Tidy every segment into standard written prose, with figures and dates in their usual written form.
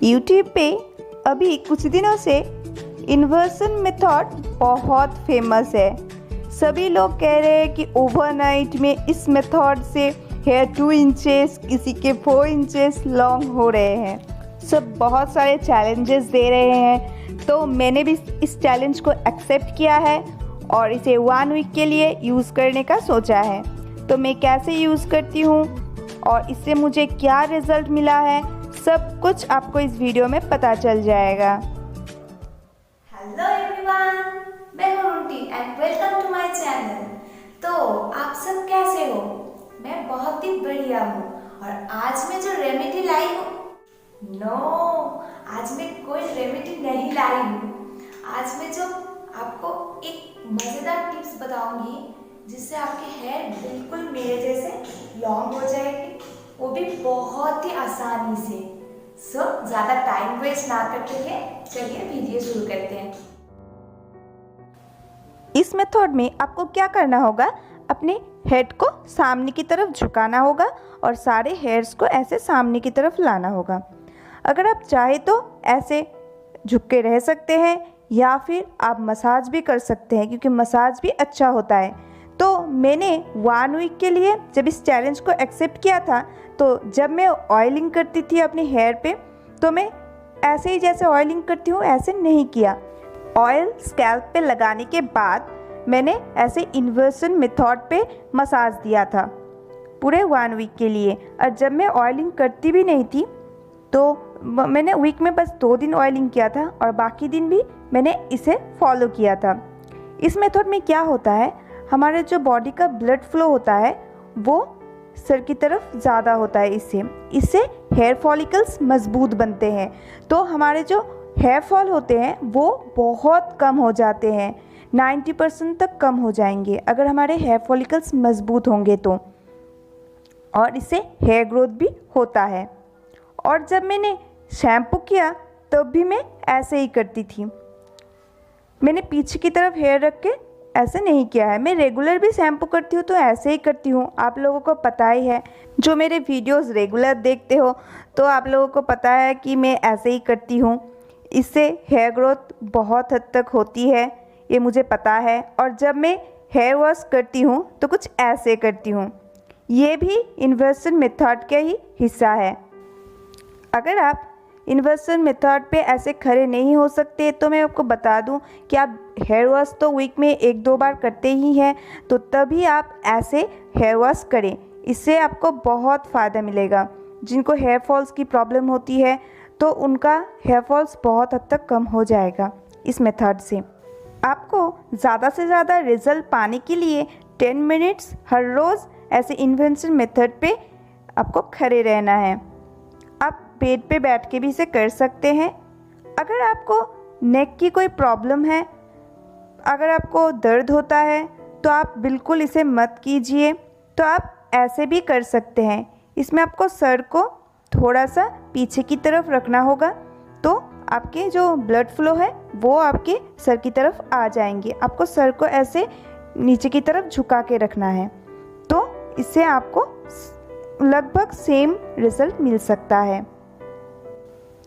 YouTube पे अभी कुछ दिनों से इन्वर्सन मेथड बहुत फेमस है। सभी लोग कह रहे हैं कि ओवरनाइट में इस मेथड से हेयर 2 इंचेस, किसी के 4 इंचेस लॉन्ग हो रहे हैं। सब बहुत सारे चैलेंजेस दे रहे हैं, तो मैंने भी इस चैलेंज को एक्सेप्ट किया है और इसे 1 वीक के लिए यूज़ करने का सोचा है। तो मैं कैसे यूज़ करती हूँ और इससे मुझे क्या रिज़ल्ट मिला है, सब कुछ आपको इस वीडियो में पता चल जाएगा। हेलो एवरीवन, मैं हूं Runti and welcome to my channel. तो आप सब कैसे हो? मैं बहुत ही बढ़िया हूँ और आज मैं जो रेमेडी लाई हूँ, आज मैं कोई रेमेडी नहीं लाई हूँ। आज मैं जो आपको एक मज़ेदार टिप्स बताऊंगी जिससे आपके हेयर बिल्कुल मेरे जैसे लॉन्ग हो जाएगी, वो भी बहुत ही आसानी से। ज़्यादा टाइम वेस्ट ना करते हुए चलिए वीडियो शुरू करते हैं। इस मेथड में आपको क्या करना होगा, अपने हेड को सामने की तरफ झुकाना होगा और सारे हेयर्स को ऐसे सामने की तरफ लाना होगा। अगर आप चाहे तो ऐसे झुक के रह सकते हैं या फिर आप मसाज भी कर सकते हैं, क्योंकि मसाज भी अच्छा होता है। तो मैंने 1 वीक के लिए जब इस चैलेंज को एक्सेप्ट किया था, तो जब मैं ऑयलिंग करती थी अपने हेयर पे, तो मैं ऐसे ही जैसे ऑयलिंग करती हूँ ऐसे नहीं किया। ऑयल स्कैल्प पे लगाने के बाद मैंने ऐसे इन्वर्सन मेथड पे मसाज दिया था पूरे 1 वीक के लिए। और जब मैं ऑयलिंग करती भी नहीं थी तो मैंने वीक में बस 2 दिन ऑयलिंग किया था और बाकी दिन भी मैंने इसे फॉलो किया था। इस मेथड में क्या होता है, हमारे जो बॉडी का ब्लड फ्लो होता है वो सर की तरफ ज़्यादा होता है। इससे हेयर फॉलिकल्स मजबूत बनते हैं, तो हमारे जो हेयर फॉल होते हैं वो बहुत कम हो जाते हैं, 90% तक कम हो जाएंगे अगर हमारे हेयर फॉलिकल्स मजबूत होंगे तो। और इससे हेयर ग्रोथ भी होता है। और जब मैंने शैम्पू किया तब भी मैं ऐसे ही करती थी। मैंने पीछे की तरफ हेयर रख के ऐसे नहीं किया है। मैं रेगुलर भी शैम्पू करती हूँ तो ऐसे ही करती हूँ। आप लोगों को पता ही है, जो मेरे वीडियोस रेगुलर देखते हो तो आप लोगों को पता है कि मैं ऐसे ही करती हूँ। इससे हेयर ग्रोथ बहुत हद तक होती है, ये मुझे पता है। और जब मैं हेयर वॉश करती हूँ तो कुछ ऐसे करती हूँ। ये भी इन्वर्सन मेथड का ही हिस्सा है। अगर आप इन्वर्सन मेथड पे ऐसे खड़े नहीं हो सकते तो मैं आपको बता दूं कि आप हेयर वॉश तो वीक में 1-2 बार करते ही हैं, तो तभी आप ऐसे हेयर वॉश करें। इससे आपको बहुत फ़ायदा मिलेगा। जिनको हेयर फॉल्स की प्रॉब्लम होती है तो उनका हेयर फॉल्स बहुत हद तक कम हो जाएगा इस मेथड से। आपको ज़्यादा से ज़्यादा रिज़ल्ट पाने के लिए 10 मिनट्स हर रोज़ ऐसे इन्वर्सन मेथड पे आपको खड़े रहना है। आप बेड पे बैठ के भी इसे कर सकते हैं। अगर आपको नेक की कोई प्रॉब्लम है, अगर आपको दर्द होता है, तो आप बिल्कुल इसे मत कीजिए। तो आप ऐसे भी कर सकते हैं। इसमें आपको सर को थोड़ा सा पीछे की तरफ रखना होगा, तो आपके जो ब्लड फ्लो है वो आपके सर की तरफ आ जाएंगे। आपको सर को ऐसे नीचे की तरफ झुका के रखना है, तो इससे आपको लगभग सेम रिज़ल्ट मिल सकता है।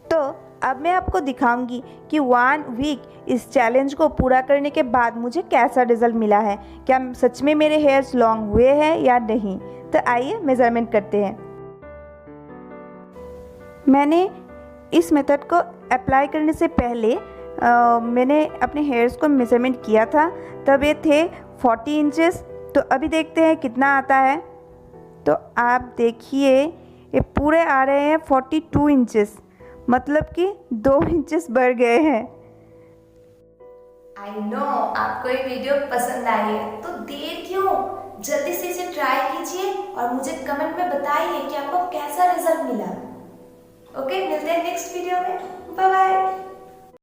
तो अब मैं आपको दिखाऊंगी कि 1 वीक इस चैलेंज को पूरा करने के बाद मुझे कैसा रिज़ल्ट मिला है। क्या सच में मेरे हेयर्स लॉन्ग हुए हैं या नहीं। तो आइए मेज़रमेंट करते हैं। मैंने इस मेथड को अप्लाई करने से पहले मैंने अपने हेयर्स को मेज़रमेंट किया था, तब ये थे 40 इंचेस। तो अभी देखते हैं कितना आता है। तो आप देखिए ये पूरे आ रहे हैं 42 इंचेस, मतलब कि 2 इंचेस बढ़ गए हैं। आई नो आपको ये वीडियो पसंद आई है, तो देर क्यों, जल्दी से इसे ट्राई कीजिए और मुझे कमेंट में बताइए कि आपको कैसा रिजल्ट मिला। ओके, मिलते हैं नेक्स्ट वीडियो में। Bye bye.